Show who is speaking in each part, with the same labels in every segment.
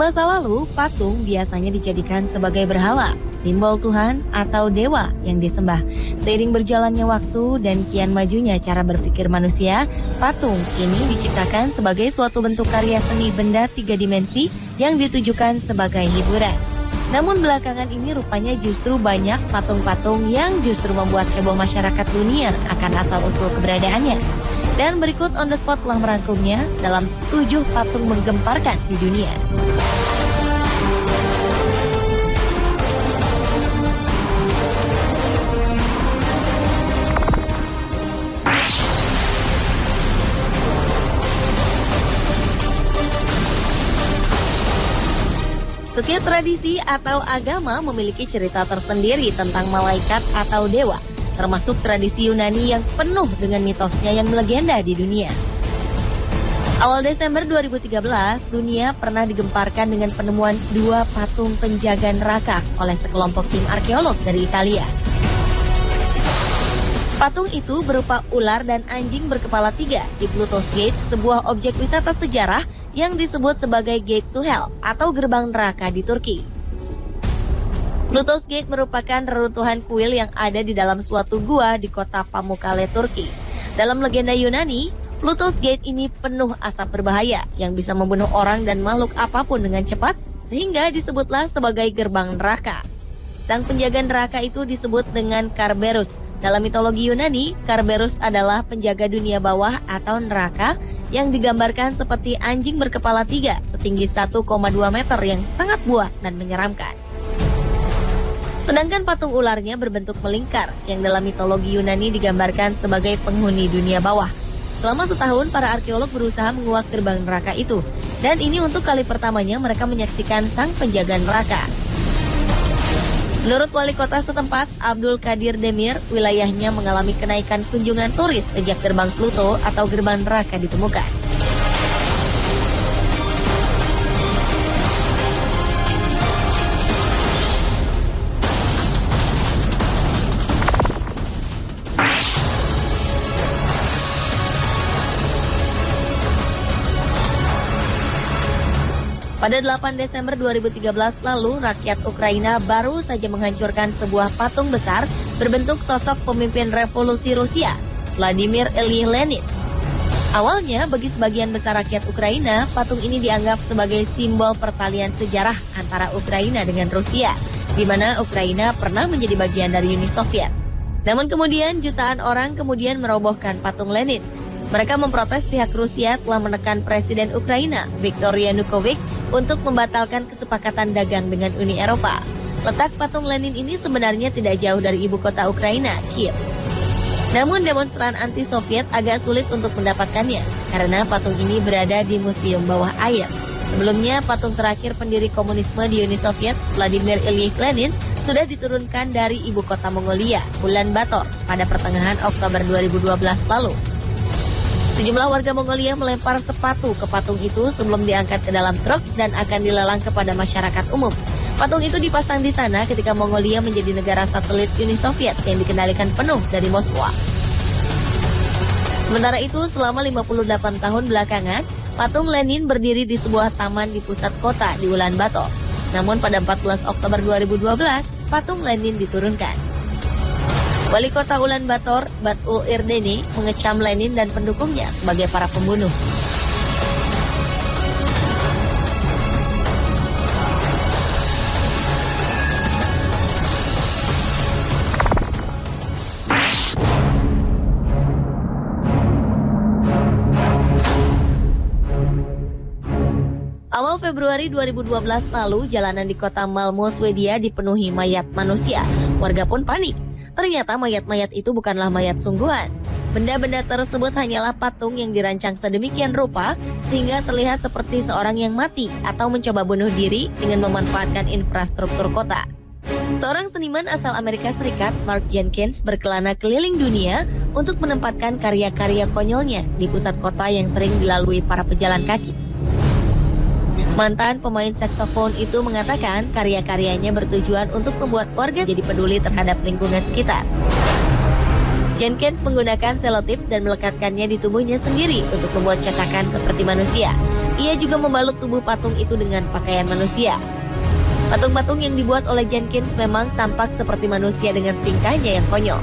Speaker 1: masa lalu, patung biasanya dijadikan sebagai berhala, simbol Tuhan atau dewa yang disembah. Seiring berjalannya waktu dan kian majunya cara berpikir manusia, patung kini diciptakan sebagai suatu bentuk karya seni benda 3 dimensi yang ditujukan sebagai hiburan. Namun belakangan ini rupanya justru banyak patung-patung yang justru membuat heboh masyarakat dunia akan asal-usul keberadaannya. Dan berikut On The Spot telah merangkumnya dalam 7 patung menggemparkan di dunia. Setiap tradisi atau agama memiliki cerita tersendiri tentang malaikat atau dewa, termasuk tradisi Yunani yang penuh dengan mitosnya yang melegenda di dunia. Awal Desember 2013, dunia pernah digemparkan dengan penemuan 2 patung penjaga neraka oleh sekelompok tim arkeolog dari Italia. Patung itu berupa ular dan anjing berkepala 3 di Pluto's Gate, sebuah objek wisata sejarah yang disebut sebagai Gate to Hell atau gerbang neraka di Turki. Pluto's Gate merupakan reruntuhan kuil yang ada di dalam suatu gua di kota Pamukkale, Turki. Dalam legenda Yunani, Pluto's Gate ini penuh asap berbahaya yang bisa membunuh orang dan makhluk apapun dengan cepat, sehingga disebutlah sebagai gerbang neraka. Sang penjaga neraka itu disebut dengan Kerberos. Dalam mitologi Yunani, Kerberos adalah penjaga dunia bawah atau neraka yang digambarkan seperti anjing berkepala 3 setinggi 1,2 meter yang sangat buas dan menyeramkan. Sedangkan patung ularnya berbentuk melingkar yang dalam mitologi Yunani digambarkan sebagai penghuni dunia bawah. Selama setahun, para arkeolog berusaha menguak gerbang neraka itu. Dan ini untuk kali pertamanya mereka menyaksikan sang penjaga neraka. Menurut wali kota setempat, Abdul Qadir Demir, wilayahnya mengalami kenaikan kunjungan turis sejak gerbang Pluto atau gerbang neraka ditemukan. Pada 8 Desember 2013 lalu, rakyat Ukraina baru saja menghancurkan sebuah patung besar berbentuk sosok pemimpin revolusi Rusia, Vladimir Ilyich Lenin. Awalnya, bagi sebagian besar rakyat Ukraina, patung ini dianggap sebagai simbol pertalian sejarah antara Ukraina dengan Rusia, di mana Ukraina pernah menjadi bagian dari Uni Soviet. Namun kemudian, jutaan orang kemudian merobohkan patung Lenin. Mereka memprotes pihak Rusia telah menekan Presiden Ukraina, Viktor Yanukovych, untuk membatalkan kesepakatan dagang dengan Uni Eropa. Letak patung Lenin ini sebenarnya tidak jauh dari ibu kota Ukraina, Kiev. Namun demonstran anti-Soviet agak sulit untuk mendapatkannya, karena patung ini berada di museum bawah air. Sebelumnya, patung terakhir pendiri komunisme di Uni Soviet, Vladimir Ilyich Lenin, sudah diturunkan dari ibu kota Mongolia, Ulan Bator, pada pertengahan Oktober 2012 lalu. Sejumlah warga Mongolia melempar sepatu ke patung itu sebelum diangkat ke dalam truk dan akan dilelang kepada masyarakat umum. Patung itu dipasang di sana ketika Mongolia menjadi negara satelit Uni Soviet yang dikendalikan penuh dari Moskwa. Sementara itu, selama 58 tahun belakangan, patung Lenin berdiri di sebuah taman di pusat kota di Ulan Bator. Namun pada 14 Oktober 2012, patung Lenin diturunkan. Wali kota Ulan Bator, Batul Irdeni, mengecam Lenin dan pendukungnya sebagai para pembunuh. Awal Februari 2012 lalu, jalanan di kota Malmö, Swedia dipenuhi mayat manusia. Warga pun panik. Ternyata mayat-mayat itu bukanlah mayat sungguhan. Benda-benda tersebut hanyalah patung yang dirancang sedemikian rupa sehingga terlihat seperti seorang yang mati atau mencoba bunuh diri dengan memanfaatkan infrastruktur kota. Seorang seniman asal Amerika Serikat, Mark Jenkins, berkelana keliling dunia untuk menempatkan karya-karya konyolnya di pusat kota yang sering dilalui para pejalan kaki. Mantan pemain saksofon itu mengatakan karya-karyanya bertujuan untuk membuat warga jadi peduli terhadap lingkungan sekitar. Jenkins menggunakan selotip dan melekatkannya di tubuhnya sendiri untuk membuat cetakan seperti manusia. Ia juga membalut tubuh patung itu dengan pakaian manusia. Patung-patung yang dibuat oleh Jenkins memang tampak seperti manusia dengan tingkahnya yang konyol.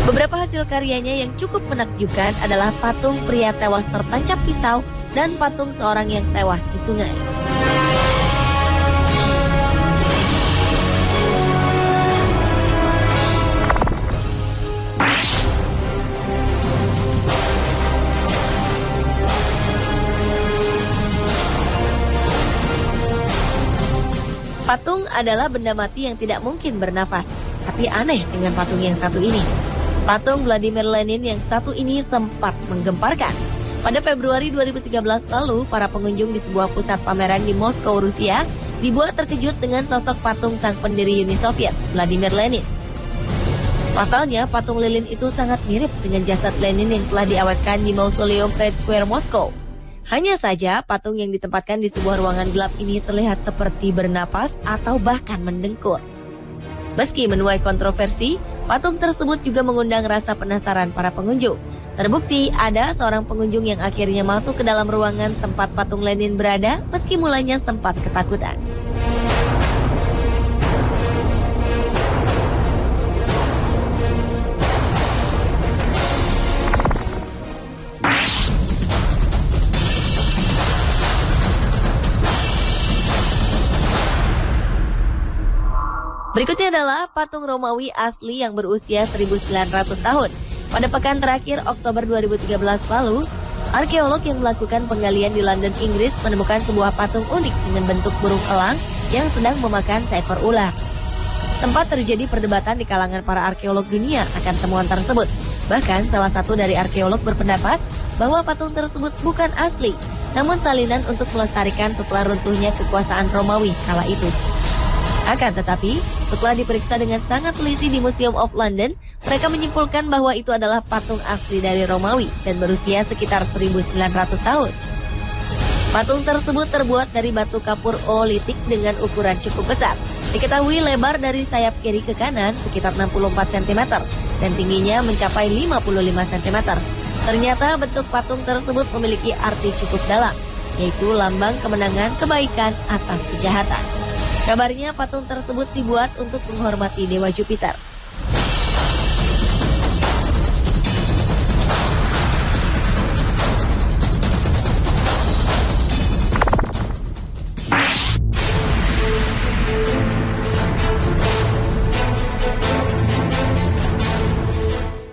Speaker 1: Beberapa hasil karyanya yang cukup menakjubkan adalah patung pria tewas tertancap pisau dan patung seorang yang tewas di sungai. Patung adalah benda mati yang tidak mungkin bernafas, tapi aneh dengan patung yang satu ini. Patung Vladimir Lenin yang satu ini sempat menggemparkan. Pada Februari 2013 lalu, para pengunjung di sebuah pusat pameran di Moskow, Rusia, dibuat terkejut dengan sosok patung sang pendiri Uni Soviet, Vladimir Lenin. Pasalnya, patung lilin itu sangat mirip dengan jasad Lenin yang telah diawetkan di Mausoleum Red Square, Moskow. Hanya saja, patung yang ditempatkan di sebuah ruangan gelap ini terlihat seperti bernapas atau bahkan mendengkur. Meski menuai kontroversi, patung tersebut juga mengundang rasa penasaran para pengunjung. Terbukti ada seorang pengunjung yang akhirnya masuk ke dalam ruangan tempat patung Lenin berada meski mulanya sempat ketakutan. Berikutnya adalah patung Romawi asli yang berusia 1900 tahun. Pada pekan terakhir Oktober 2013 lalu, arkeolog yang melakukan penggalian di London, Inggris menemukan sebuah patung unik dengan bentuk burung elang yang sedang memakan seekor ular. Sempat terjadi perdebatan di kalangan para arkeolog dunia akan temuan tersebut. Bahkan salah satu dari arkeolog berpendapat bahwa patung tersebut bukan asli, namun salinan untuk melestarikan setelah runtuhnya kekuasaan Romawi kala itu. Akan tetapi, setelah diperiksa dengan sangat teliti di Museum of London, mereka menyimpulkan bahwa itu adalah patung asli dari Romawi dan berusia sekitar 1900 tahun. Patung tersebut terbuat dari batu kapur oolitik dengan ukuran cukup besar. Diketahui lebar dari sayap kiri ke kanan sekitar 64 cm dan tingginya mencapai 55 cm. Ternyata bentuk patung tersebut memiliki arti cukup dalam, yaitu lambang kemenangan kebaikan atas kejahatan. Kabarnya patung tersebut dibuat untuk menghormati Dewa Jupiter.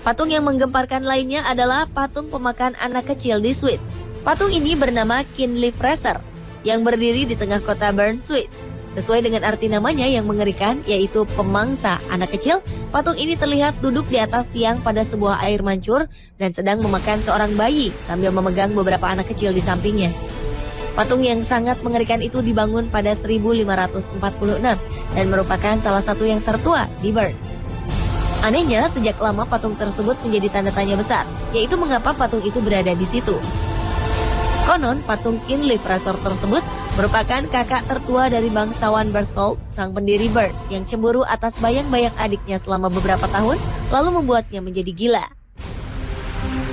Speaker 1: Patung yang menggemparkan lainnya adalah patung pemakan anak kecil di Swiss. Patung ini bernama Kindly Fraser, yang berdiri di tengah kota Bern, Swiss. Sesuai dengan arti namanya yang mengerikan, yaitu pemangsa anak kecil, patung ini terlihat duduk di atas tiang pada sebuah air mancur dan sedang memakan seorang bayi sambil memegang beberapa anak kecil di sampingnya. Patung yang sangat mengerikan itu dibangun pada 1546 dan merupakan salah satu yang tertua di Bern. Anehnya, sejak lama patung tersebut menjadi tanda tanya besar, yaitu mengapa patung itu berada di situ. Konon, patung Kindly Fraser tersebut merupakan kakak tertua dari bangsawan Berthold, sang pendiri Bern, yang cemburu atas bayang-bayang adiknya selama beberapa tahun, lalu membuatnya menjadi gila.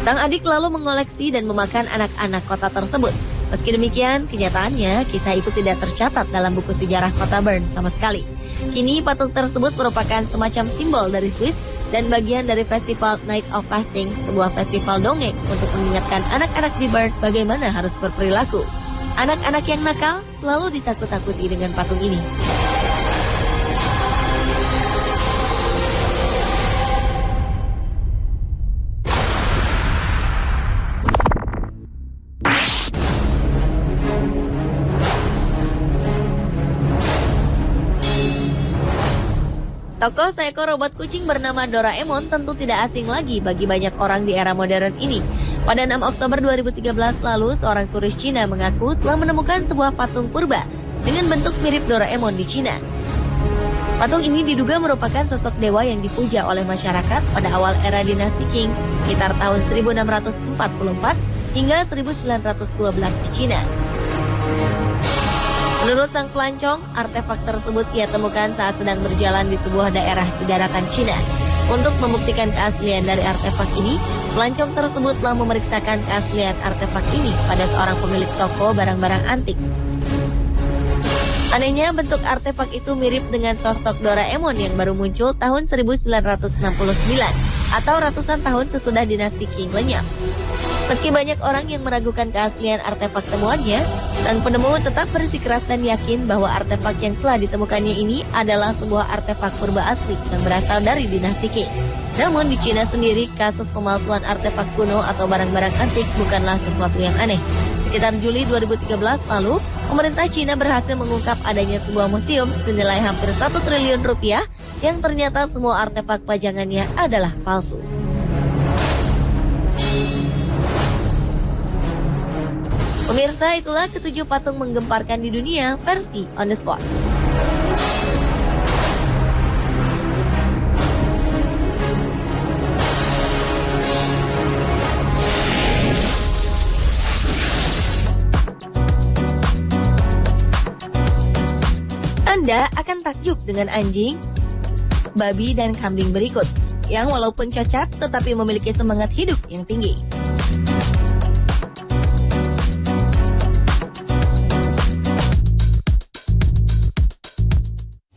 Speaker 1: Sang adik lalu mengoleksi dan memakan anak-anak kota tersebut. Meski demikian, kenyataannya kisah itu tidak tercatat dalam buku sejarah kota Bern sama sekali. Kini patung tersebut merupakan semacam simbol dari Swiss dan bagian dari festival Night of Fasting, sebuah festival dongeng untuk mengingatkan anak-anak di Bern bagaimana harus berperilaku. Anak-anak yang nakal selalu ditakut-takuti dengan patung ini. Tokoh seekor robot kucing bernama Doraemon tentu tidak asing lagi bagi banyak orang di era modern ini. Pada 6 Oktober 2013 lalu, seorang turis Cina mengaku telah menemukan sebuah patung purba dengan bentuk mirip Doraemon di Cina. Patung ini diduga merupakan sosok dewa yang dipuja oleh masyarakat pada awal era dinasti Qing sekitar tahun 1644 hingga 1912 di Cina. Menurut sang pelancong, artefak tersebut ia temukan saat sedang berjalan di sebuah daerah di daratan Cina. Untuk membuktikan keaslian dari artefak ini, pelancong tersebut telah memeriksakan keaslian artefak ini pada seorang pemilik toko barang-barang antik. Anehnya, bentuk artefak itu mirip dengan sosok Doraemon yang baru muncul tahun 1969 atau ratusan tahun sesudah dinasti Qing lenyap. Meski banyak orang yang meragukan keaslian artefak temuannya, sang penemu tetap bersikeras dan yakin bahwa artefak yang telah ditemukannya ini adalah sebuah artefak purba asli yang berasal dari dinasti Qing. Namun di Cina sendiri, kasus pemalsuan artefak kuno atau barang-barang antik bukanlah sesuatu yang aneh. Sekitar Juli 2013 lalu, pemerintah Cina berhasil mengungkap adanya sebuah museum senilai hampir 1 triliun rupiah yang ternyata semua artefak pajangannya adalah palsu. Pemirsa, itulah ketujuh patung menggemparkan di dunia versi On The Spot. Anda akan takjub dengan anjing, babi, dan kambing berikut, yang walaupun cacat tetapi memiliki semangat hidup yang tinggi.